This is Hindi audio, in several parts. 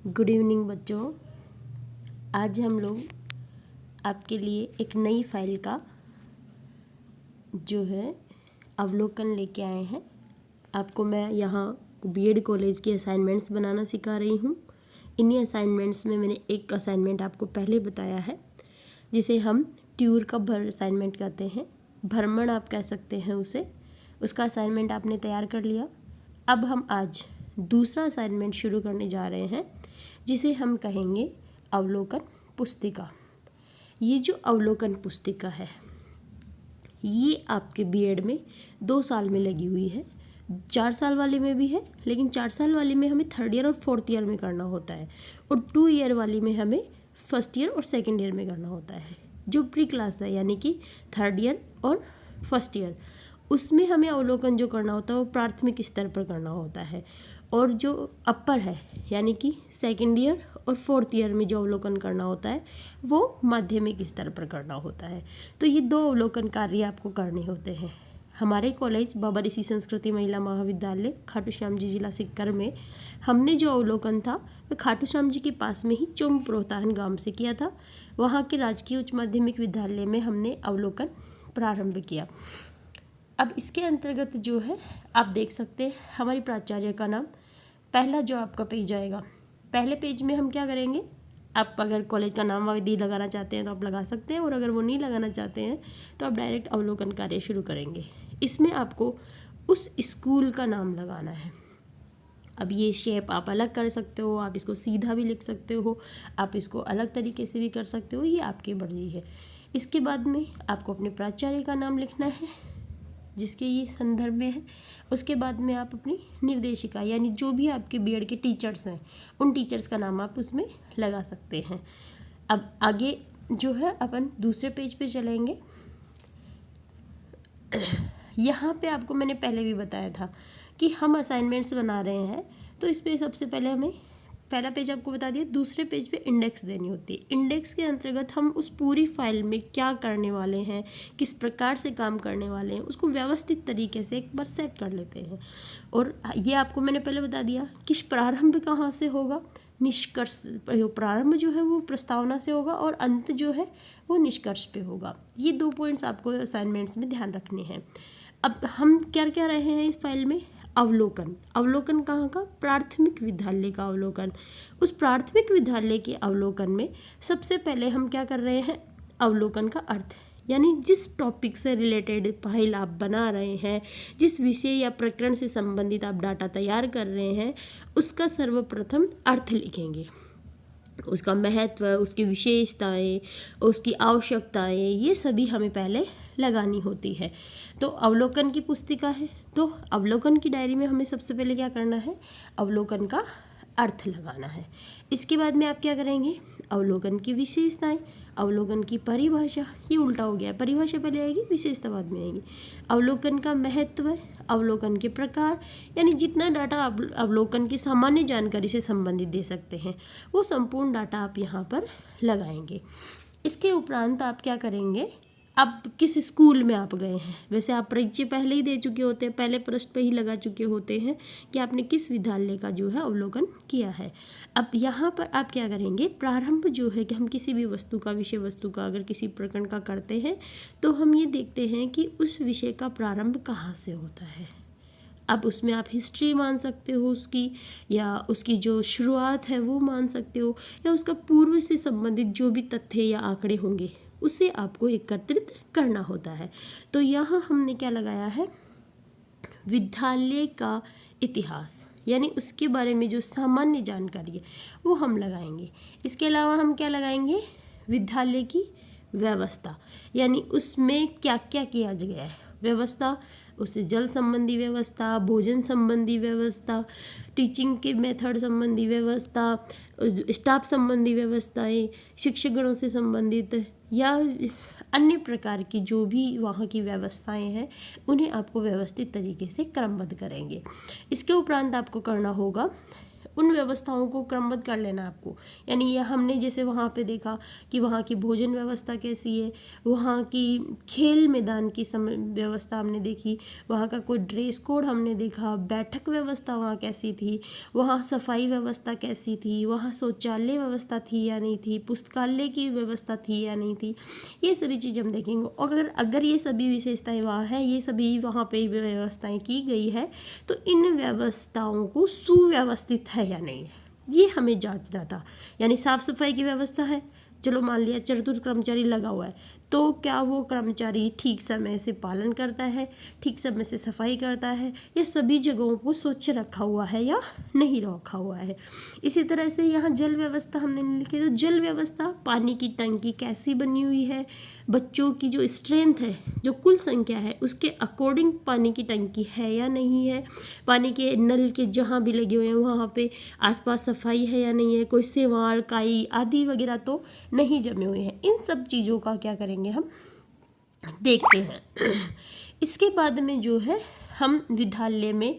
गुड इवनिंग बच्चों। आज हम लोग आपके लिए एक नई फाइल का जो है अवलोकन लेके आए हैं। आपको मैं यहाँ बीएड कॉलेज के असाइनमेंट्स बनाना सिखा रही हूँ। इन्हीं असाइनमेंट्स में मैंने एक असाइनमेंट आपको पहले बताया है, जिसे हम ट्यूर का भर असाइनमेंट कहते हैं, भ्रमण आप कह सकते हैं उसे। उसका असाइनमेंट आपने तैयार कर लिया। अब हम आज दूसरा असाइनमेंट शुरू करने जा रहे हैं, जिसे हम कहेंगे अवलोकन पुस्तिका। ये जो अवलोकन पुस्तिका है, ये आपके बीएड में 2 साल में लगी हुई है। 4 साल वाले में भी है, लेकिन 4 साल वाले में हमें 3rd ईयर और 4th ईयर में करना होता है, और 2 ईयर वाली में हमें 1st ईयर और 2nd ईयर में करना होता है। जो प्री क्लास है यानी कि 3rd ईयर और 1st ईयर, उसमें हमें अवलोकन जो करना होता है वो प्राथमिक स्तर पर करना होता है। और जो अपर है यानी कि 2nd ईयर और 4th ईयर में जो अवलोकन करना होता है वो माध्यमिक स्तर पर करना होता है। तो ये 2 अवलोकन कार्य आपको करने होते हैं। हमारे कॉलेज बाबा ऋषि संस्कृति महिला महाविद्यालय खाटू श्याम जी जिला सिक्कर में हमने जो अवलोकन था वह खाटू श्याम जी के पास में ही चोम प्रोत्साहन गांव से किया था। वहाँ के राजकीय उच्च माध्यमिक विद्यालय में हमने अवलोकन प्रारंभ किया। अब इसके अंतर्गत जो है आप देख सकते हैं हमारी प्राचार्य का नाम। पहला जो आपका पेज आएगा, पहले पेज में हम क्या करेंगे, आप अगर कॉलेज का नाम आदि लगाना चाहते हैं तो आप लगा सकते हैं, और अगर वो नहीं लगाना चाहते हैं तो आप डायरेक्ट अवलोकन कार्य शुरू करेंगे। इसमें आपको उस स्कूल का नाम लगाना है। अब ये शेप आप अलग कर सकते हो, आप इसको सीधा भी लिख सकते हो, आप इसको अलग तरीके से भी कर सकते हो, ये आपकी मर्जी है। इसके बाद में आपको अपने प्राचार्य का नाम लिखना है जिसके ये संदर्भ में है। उसके बाद में आप अपनी निर्देशिका यानी जो भी आपके बीएड के टीचर्स हैं उन टीचर्स का नाम आप उसमें लगा सकते हैं। अब आगे जो है अपन दूसरे पेज पे चलेंगे। यहाँ पे आपको मैंने पहले भी बताया था कि हम असाइनमेंट्स बना रहे हैं, तो इस पर सबसे पहले हमें पहला पेज आपको बता दिया, दूसरे पेज पे इंडेक्स देनी होती है। इंडेक्स के अंतर्गत हम उस पूरी फाइल में क्या करने वाले हैं, किस प्रकार से काम करने वाले हैं, उसको व्यवस्थित तरीके से एक बार सेट कर लेते हैं। और ये आपको मैंने पहले बता दिया कि प्रारंभ कहाँ से होगा, निष्कर्ष। प्रारंभ जो है वो प्रस्तावना से होगा और अंत जो है वो निष्कर्ष पे होगा। ये 2 पॉइंट्स आपको असाइनमेंट्स में ध्यान रखने हैं। अब हम क्या क्या रहे हैं इस फाइल में, अवलोकन। अवलोकन कहाँ का, प्राथमिक विद्यालय का अवलोकन। उस प्राथमिक विद्यालय के अवलोकन में सबसे पहले हम क्या कर रहे हैं, अवलोकन का अर्थ, यानी जिस टॉपिक से रिलेटेड फाइल आप बना रहे हैं, जिस विषय या प्रकरण से संबंधित आप डाटा तैयार कर रहे हैं, उसका सर्वप्रथम अर्थ लिखेंगे। उसका महत्व, उसकी विशेषताएं, उसकी आवश्यकताएं, ये सभी हमें पहले लगानी होती है। तो अवलोकन की पुस्तिका है, तो अवलोकन की डायरी में हमें सबसे पहले क्या करना है, अवलोकन का अर्थ लगाना है। इसके बाद में आप क्या करेंगे, अवलोकन की विशेषताएं, अवलोकन की परिभाषा, ये उल्टा हो गया, परिभाषा पहले आएगी विशेषता बाद में आएगी। अवलोकन का महत्व, अवलोकन के प्रकार, यानी जितना डाटा आप अवलोकन की सामान्य जानकारी से संबंधित दे सकते हैं वो संपूर्ण डाटा आप यहाँ पर लगाएंगे। इसके उपरांत आप क्या करेंगे, अब किस स्कूल में आप गए हैं, वैसे आप परिचय पहले ही दे चुके होते हैं, पहले पृष्ठ पे ही लगा चुके होते हैं कि आपने किस विद्यालय का जो है अवलोकन किया है। अब यहाँ पर आप क्या करेंगे, प्रारंभ जो है कि हम किसी भी वस्तु का, विषय वस्तु का अगर किसी प्रकरण का करते हैं तो हम ये देखते हैं कि उस विषय का प्रारंभ कहाँ से होता है। अब उसमें आप हिस्ट्री मान सकते हो उसकी, या उसकी जो शुरुआत है वो मान सकते हो, या उसका पूर्व से संबंधित जो भी तथ्य या आंकड़े होंगे उसे आपको एकत्रित करना होता है। तो यहाँ हमने क्या लगाया है, विद्यालय का इतिहास, यानी उसके बारे में जो सामान्य जानकारी है वो हम लगाएंगे। इसके अलावा हम क्या लगाएंगे, विद्यालय की व्यवस्था, यानी उसमें क्या क्या किया गया है, व्यवस्था, उससे जल संबंधी व्यवस्था, भोजन संबंधी व्यवस्था, टीचिंग के मेथड संबंधी व्यवस्था, स्टाफ संबंधी व्यवस्थाएं, शिक्षकगणों से संबंधित या अन्य प्रकार की जो भी वहाँ की व्यवस्थाएं हैं उन्हें आपको व्यवस्थित तरीके से क्रमबद्ध करेंगे। इसके उपरांत आपको करना होगा उन व्यवस्थाओं को क्रमबद्ध कर लेना आपको। यानी ये हमने जैसे वहाँ पे देखा कि वहाँ की भोजन व्यवस्था कैसी है, वहाँ की खेल मैदान की व्यवस्था हमने देखी, वहाँ का कोई ड्रेस कोड हमने देखा, बैठक व्यवस्था वहाँ कैसी थी, वहाँ सफाई व्यवस्था कैसी थी, वहाँ शौचालय व्यवस्था थी या नहीं थी, पुस्तकालय की व्यवस्था थी या नहीं थी, ये सभी चीज़ हम देखेंगे। और अगर ये सभी विशेषताएं वहाँ हैं, ये सभी वहाँ पे व्यवस्थाएं की गई है, तो इन व्यवस्थाओं को सुव्यवस्थित है या नहीं है, ये हमें जांचना था। यानी साफ सफाई की व्यवस्था है, चलो मान लिया चतुर्थ कर्मचारी लगा हुआ है, तो क्या वो कर्मचारी ठीक समय से पालन करता है, ठीक समय से सफाई करता है, या सभी जगहों को स्वच्छ रखा हुआ है या नहीं रखा हुआ है। इसी तरह से यहाँ जल व्यवस्था हमने लिखी, तो जल व्यवस्था, पानी की टंकी कैसी बनी हुई है, बच्चों की जो स्ट्रेंथ है, जो कुल संख्या है, उसके अकॉर्डिंग पानी की टंकी है या नहीं है, पानी के नल के जहाँ भी लगे हुए हैं वहाँ पे आसपास सफाई है या नहीं है, कोई सेवाड़ काई आदि वगैरह तो नहीं जमे हुए हैं। इन सब चीज़ों का क्या करेंगे हम देखते हैं। इसके बाद में जो है हम विद्यालय में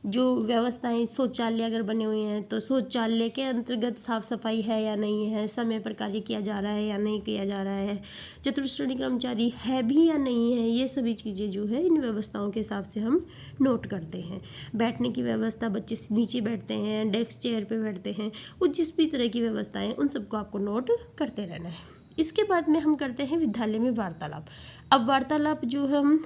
जो व्यवस्थाएं, शौचालय अगर बने हुए हैं तो शौचालय के अंतर्गत साफ सफाई है या नहीं है, समय पर कार्य किया जा रहा है या नहीं किया जा रहा है, चतुर्थ श्रेणी कर्मचारी है भी या नहीं है, ये सभी चीज़ें जो है इन व्यवस्थाओं के हिसाब से हम नोट करते हैं। बैठने की व्यवस्था, बच्चे नीचे बैठते हैं, डेस्क चेयर पे बैठते हैं, वो जिस भी तरह की व्यवस्थाएं, उन सबको आपको नोट करते रहना है। इसके बाद में हम करते हैं विद्यालय में वार्तालाप। अब वार्तालाप जो हम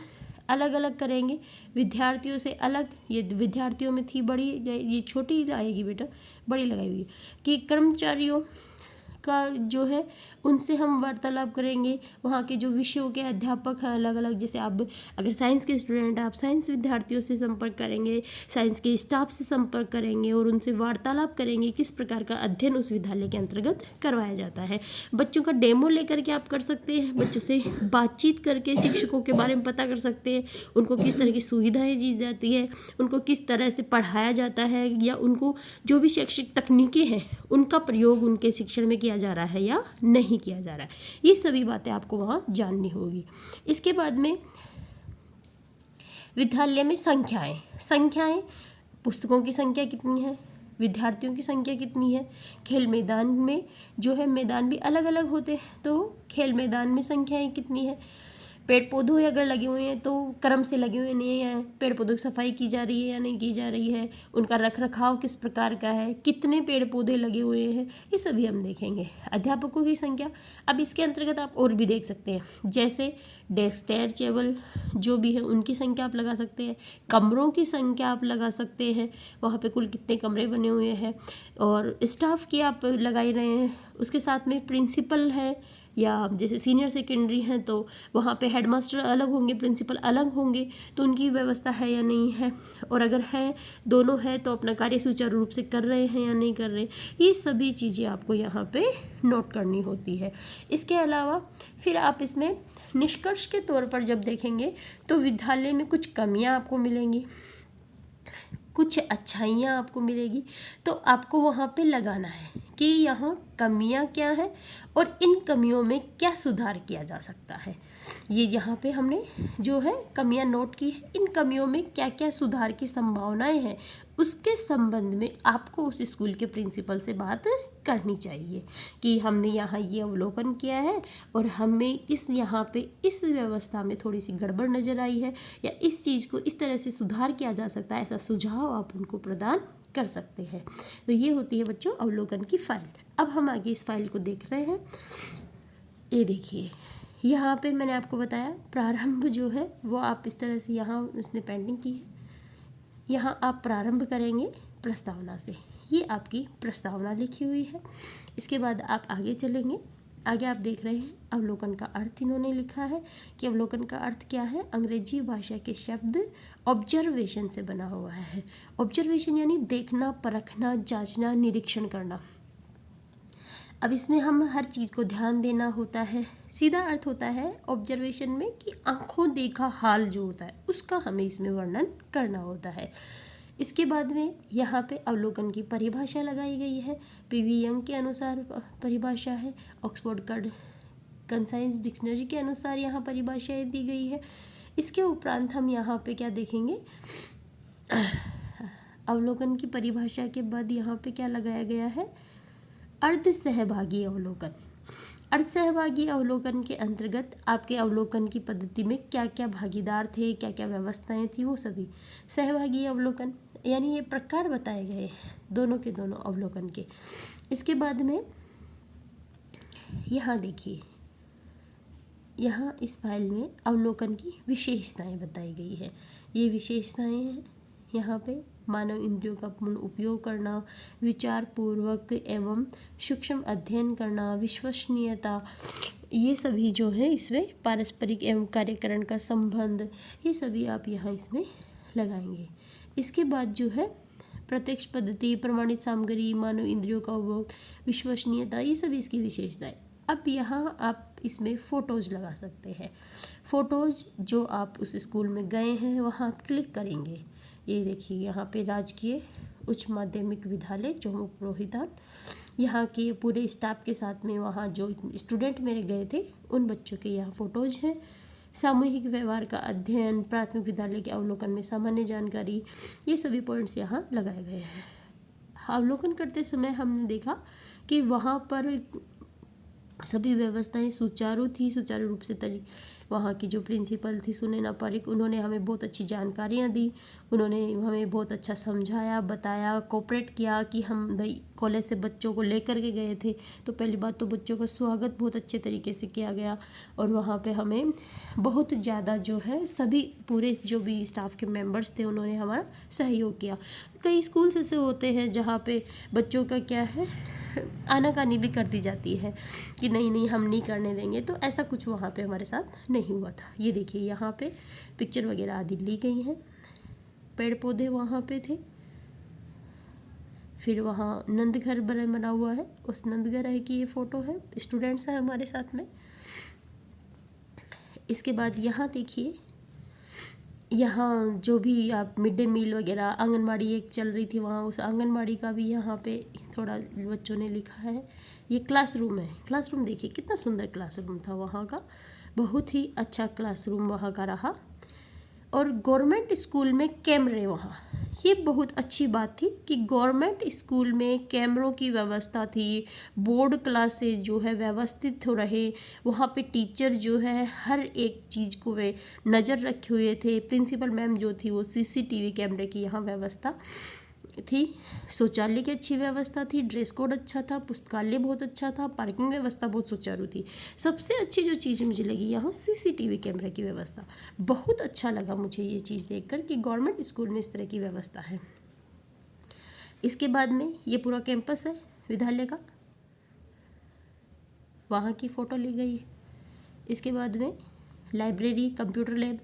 अलग अलग करेंगे, विद्यार्थियों से अलग, ये विद्यार्थियों में थी बड़ी, ये छोटी आएगी बेटा, बड़ी लगाई हुई, कि कर्मचारियों का जो है उनसे हम वार्तालाप करेंगे। वहाँ के जो विषयों के अध्यापक हैं अलग अलग, जैसे आप अगर साइंस के स्टूडेंट हैं, आप साइंस विद्यार्थियों से संपर्क करेंगे, साइंस के स्टाफ से संपर्क करेंगे और उनसे वार्तालाप करेंगे किस प्रकार का अध्ययन उस विद्यालय के अंतर्गत करवाया जाता है। बच्चों का डेमो लेकर के आप कर सकते हैं, बच्चों से बातचीत करके शिक्षकों के बारे में पता कर सकते हैं, उनको किस तरह की सुविधाएँ दी जाती है, उनको किस तरह से पढ़ाया जाता है, या उनको जो भी शैक्षिक तकनीकें हैं उनका प्रयोग उनके शिक्षण में किया जा रहा है या नहीं किया जा रहा है, ये सभी बातें आपको वहाँ जाननी होगी। इसके बाद में विद्यालय में संख्याएं, पुस्तकों की संख्या कितनी है, विद्यार्थियों की संख्या कितनी है, खेल मैदान में जो है, मैदान भी अलग अलग होते हैं, तो खेल मैदान में संख्याएं कितनी है, पेड़ पौधे अगर लगे हुए हैं तो क्रम से लगे हुए नहीं हैं, पेड़ पौधों की सफाई की जा रही है या नहीं की जा रही है, उनका रख रखाव किस प्रकार का है, कितने पेड़ पौधे लगे हुए हैं, ये सभी हम देखेंगे। अध्यापकों की संख्या, अब इसके अंतर्गत आप और भी देख सकते हैं, जैसे डेस्क चेयर टेबल जो भी है उनकी संख्या आप लगा सकते हैं, कमरों की संख्या आप लगा सकते हैं, वहाँ पे कुल कितने कमरे बने हुए हैं, और स्टाफ की आप लगा ही रहे हैं, उसके साथ में प्रिंसिपल है, या जैसे सीनियर सेकेंडरी हैं तो वहाँ पे हेडमास्टर अलग होंगे, प्रिंसिपल अलग होंगे, तो उनकी व्यवस्था है या नहीं है, और अगर है दोनों है तो अपना कार्य सुचारू रूप से कर रहे हैं या नहीं कर रहे, ये सभी चीज़ें आपको यहाँ पे नोट करनी होती है। इसके अलावा फिर आप इसमें निष्कर्ष के तौर पर जब देखेंगे तो विद्यालय में कुछ कमियाँ आपको मिलेंगी, कुछ अच्छाइयाँ आपको मिलेगी, तो आपको वहाँ पे लगाना है कि यहाँ कमियाँ क्या है और इन कमियों में क्या सुधार किया जा सकता है। ये यहाँ पे हमने जो है कमियाँ नोट की है, इन कमियों में क्या क्या सुधार की संभावनाएं हैं, उसके संबंध में आपको उस स्कूल के प्रिंसिपल से बात करनी चाहिए कि हमने यहाँ ये अवलोकन किया है और हमें यहाँ पे इस व्यवस्था में थोड़ी सी गड़बड़ नज़र आई है, या इस चीज़ को इस तरह से सुधार किया जा सकता है, ऐसा सुझाव आप उनको प्रदान कर सकते हैं। तो ये होती है बच्चों अवलोकन की फाइल। अब हम आगे इस फाइल को देख रहे हैं। ये देखिए, यहाँ पे मैंने आपको बताया प्रारंभ जो है वो आप इस तरह से यहाँ उसने पेंटिंग की है, यहाँ आप प्रारंभ करेंगे प्रस्तावना से, ये आपकी प्रस्तावना लिखी हुई है। इसके बाद आप आगे चलेंगे, आगे आप देख रहे हैं अवलोकन का अर्थ इन्होंने लिखा है कि अवलोकन का अर्थ क्या है। अंग्रेजी भाषा के शब्द ऑब्जर्वेशन से बना हुआ है। ऑब्जर्वेशन यानी देखना, परखना, जांचना, निरीक्षण करना। अब इसमें हम हर चीज़ को ध्यान देना होता है। सीधा अर्थ होता है ऑब्जर्वेशन में कि आंखों देखा हाल जो होता है उसका हमें इसमें वर्णन करना होता है। इसके बाद में यहाँ पे अवलोकन की परिभाषा लगाई गई है। पीवी यंग के अनुसार परिभाषा है, ऑक्सफोर्ड कंसाइंस डिक्शनरी के अनुसार यहाँ परिभाषाएँ दी गई है। इसके उपरांत हम यहाँ पे क्या देखेंगे, अवलोकन की परिभाषा के बाद यहाँ पे क्या लगाया गया है, अर्ध सहभागी अवलोकन। अर्ध सहभागी अवलोकन के अंतर्गत आपके अवलोकन की पद्धति में क्या क्या भागीदार थे, क्या क्या व्यवस्थाएं थी, वो सभी। सहभागी अवलोकन यानी ये प्रकार बताए गए हैं दोनों के दोनों अवलोकन के। इसके बाद में यहाँ देखिए, यहाँ इस फाइल में अवलोकन की विशेषताएं बताई गई है। ये विशेषताएं हैं यहाँ पे, मानव इंद्रियों का पूर्ण उपयोग करना, विचार पूर्वक एवं सूक्ष्म अध्ययन करना, विश्वसनीयता, ये सभी जो है इसमें पारस्परिक एवं कार्यकरण का संबंध, ये सभी आप यहाँ इसमें लगाएंगे। इसके बाद जो है प्रत्यक्ष पद्धति, प्रमाणित सामग्री, मानव इंद्रियों का उपभोग, विश्वसनीयता, ये सभी इसकी विशेषताएं। अब यहाँ आप इसमें फ़ोटोज़ लगा सकते हैं। फ़ोटोज़ जो आप उस स्कूल में गए हैं वहाँ आप क्लिक करेंगे। ये देखिए यहाँ पे राजकीय उच्च माध्यमिक विद्यालय चौमुख पुरोहितान, यहाँ के पूरे स्टाफ के साथ में वहाँ जो स्टूडेंट मेरे गए थे उन बच्चों के यहाँ फ़ोटोज़ हैं। सामूहिक व्यवहार का अध्ययन, प्राथमिक विद्यालय के अवलोकन में सामान्य जानकारी, ये सभी पॉइंट्स यहाँ लगाए गए हैं। अवलोकन करते समय हमने देखा कि वहाँ पर सभी व्यवस्थाएं सुचारू थी, सुचारू रूप से वहाँ की जो प्रिंसिपल थी सुनैना पारिक, उन्होंने हमें बहुत अच्छी जानकारियाँ दी, उन्होंने हमें बहुत अच्छा समझाया, बताया, कोऑपरेट किया कि हम भाई कॉलेज से बच्चों को लेकर के गए थे। तो पहली बात तो बच्चों का स्वागत बहुत अच्छे तरीके से किया गया और वहाँ पे हमें बहुत ज़्यादा जो है सभी पूरे जो भी स्टाफ के मेंबर्स थे उन्होंने हमारा सहयोग किया। कई स्कूल्स ऐसे होते हैं जहाँ पे बच्चों का क्या है, आनाकानी भी कर दी जाती है कि नहीं नहीं हम नहीं करने देंगे, तो ऐसा कुछ वहाँ पे हमारे साथ नहीं हुआ था। ये देखिए यहाँ पे पिक्चर वगैरह आदि ली गई हैं, पेड़ पौधे वहाँ पे थे, फिर वहाँ नंद घर बना हुआ है, उस नंद घर की ये फ़ोटो है, स्टूडेंट्स हैं हमारे साथ में। इसके बाद यहाँ देखिए, यहाँ जो भी आप मिड डे मील वगैरह, आंगनबाड़ी एक चल रही थी वहाँ, उस आंगनबाड़ी का भी यहाँ पे थोड़ा बच्चों ने लिखा है। ये क्लासरूम है, क्लासरूम देखिए कितना सुंदर क्लासरूम था वहाँ का, बहुत ही अच्छा क्लासरूम वहाँ का रहा। और गवर्नमेंट स्कूल में कैमरे वहाँ, ये बहुत अच्छी बात थी कि गवर्नमेंट स्कूल में कैमरों की व्यवस्था थी, बोर्ड क्लासेस जो है व्यवस्थित हो रहे, वहाँ पे टीचर जो है हर एक चीज़ को वे नज़र रखे हुए थे। प्रिंसिपल मैम जो थी वो सीसीटीवी कैमरे की यहाँ व्यवस्था थी, शौचालय की अच्छी व्यवस्था थी, ड्रेस कोड अच्छा था, पुस्तकालय बहुत अच्छा था, पार्किंग व्यवस्था बहुत सुचारू थी। सबसे अच्छी जो चीज़ मुझे लगी यहाँ सीसीटीवी कैमरे की व्यवस्था, बहुत अच्छा लगा मुझे ये चीज़ देखकर कि गवर्नमेंट स्कूल में इस तरह की व्यवस्था है। इसके बाद में ये पूरा कैंपस है विद्यालय का, वहाँ की फ़ोटो ली गई है। इसके बाद में लाइब्रेरी, कंप्यूटर लैब,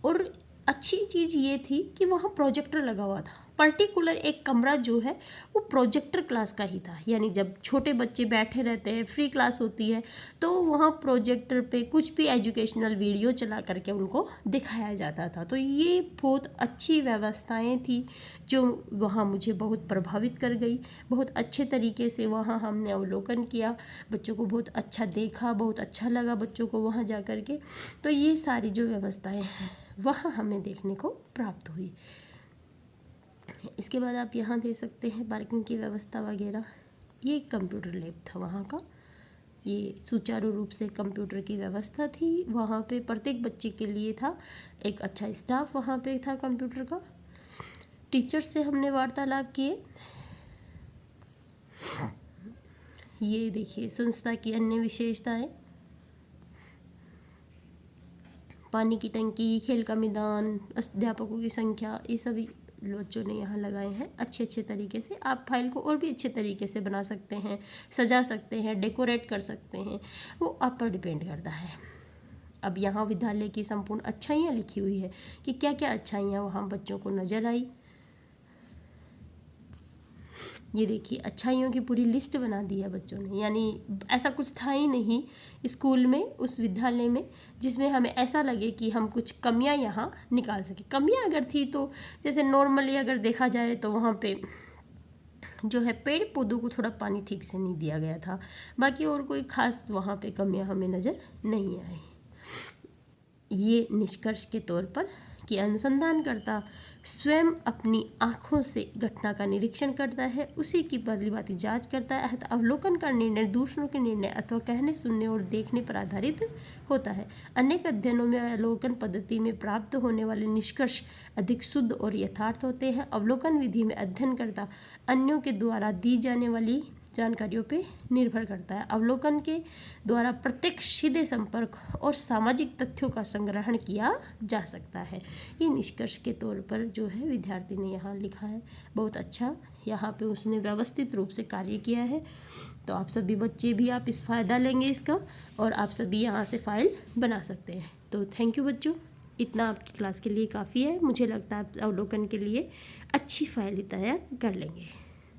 और अच्छी चीज़ ये थी कि वहाँ प्रोजेक्टर लगा हुआ था। पर्टिकुलर एक कमरा जो है वो प्रोजेक्टर क्लास का ही था, यानी जब छोटे बच्चे बैठे रहते हैं, फ्री क्लास होती है, तो वहाँ प्रोजेक्टर पे कुछ भी एजुकेशनल वीडियो चला करके उनको दिखाया जाता था। तो ये बहुत अच्छी व्यवस्थाएं थी जो वहाँ मुझे बहुत प्रभावित कर गई। बहुत अच्छे तरीके से वहाँ हमने अवलोकन किया, बच्चों को बहुत अच्छा देखा, बहुत अच्छा लगा बच्चों को वहाँ जा कर के। तो ये सारी जो व्यवस्थाएँ हैं वहाँ हमें देखने को प्राप्त हुई। इसके बाद आप यहाँ दे सकते हैं पार्किंग की व्यवस्था वगैरह। ये कंप्यूटर लैब था वहाँ का, ये सुचारू रूप से कंप्यूटर की व्यवस्था थी वहाँ पे, प्रत्येक बच्चे के लिए था, एक अच्छा स्टाफ वहाँ पे था कंप्यूटर का। टीचर्स से हमने वार्तालाप किए। ये देखिए संस्था की अन्य विशेषताएं, पानी की टंकी, खेल का मैदान, अध्यापकों की संख्या, ये सभी बच्चों ने यहाँ लगाए हैं अच्छे तरीके से। आप फाइल को और भी अच्छे तरीके से बना सकते हैं, सजा सकते हैं, डेकोरेट कर सकते हैं, वो आप पर डिपेंड करता है। अब यहाँ विद्यालय की संपूर्ण अच्छाइयाँ लिखी हुई है कि क्या क्या अच्छाइयाँ वहाँ बच्चों को नज़र आई। ये देखिए अच्छाइयों की पूरी लिस्ट बना दी है बच्चों ने, यानी ऐसा कुछ था ही नहीं स्कूल में, उस विद्यालय में, जिसमें हमें ऐसा लगे कि हम कुछ कमियां यहाँ निकाल सके। कमियां अगर थी तो जैसे नॉर्मली अगर देखा जाए तो वहाँ पे जो है पेड़ पौधों को थोड़ा पानी ठीक से नहीं दिया गया था, बाकी और कोई ख़ास वहाँ पे कमियां हमें नज़र नहीं आई। ये निष्कर्ष के तौर पर कि अनुसंधानकर्ता स्वयं अपनी आँखों से घटना का निरीक्षण करता है, उसी की भली भांति जांच करता है, अतः अवलोकन का निर्णय दूसरों के निर्णय अथवा कहने, सुनने और देखने पर आधारित होता है। अनेक अध्ययनों में अवलोकन पद्धति में प्राप्त होने वाले निष्कर्ष अधिक शुद्ध और यथार्थ होते हैं। अवलोकन विधि में अध्ययनकर्ता अन्यों के द्वारा दी जाने वाली जानकारियों पे निर्भर करता है। अवलोकन के द्वारा प्रत्यक्ष सीधे संपर्क और सामाजिक तथ्यों का संग्रहण किया जा सकता है। ये निष्कर्ष के तौर पर जो है विद्यार्थी ने यहाँ लिखा है, बहुत अच्छा यहाँ पे उसने व्यवस्थित रूप से कार्य किया है। तो आप सभी बच्चे भी आप इस फ़ायदा लेंगे इसका, और आप सभी यहाँ से फाइल बना सकते हैं। तो थैंक यू बच्चों, इतना आपकी क्लास के लिए काफ़ी है। मुझे लगता है आप अवलोकन के लिए अच्छी फाइल तैयार कर लेंगे।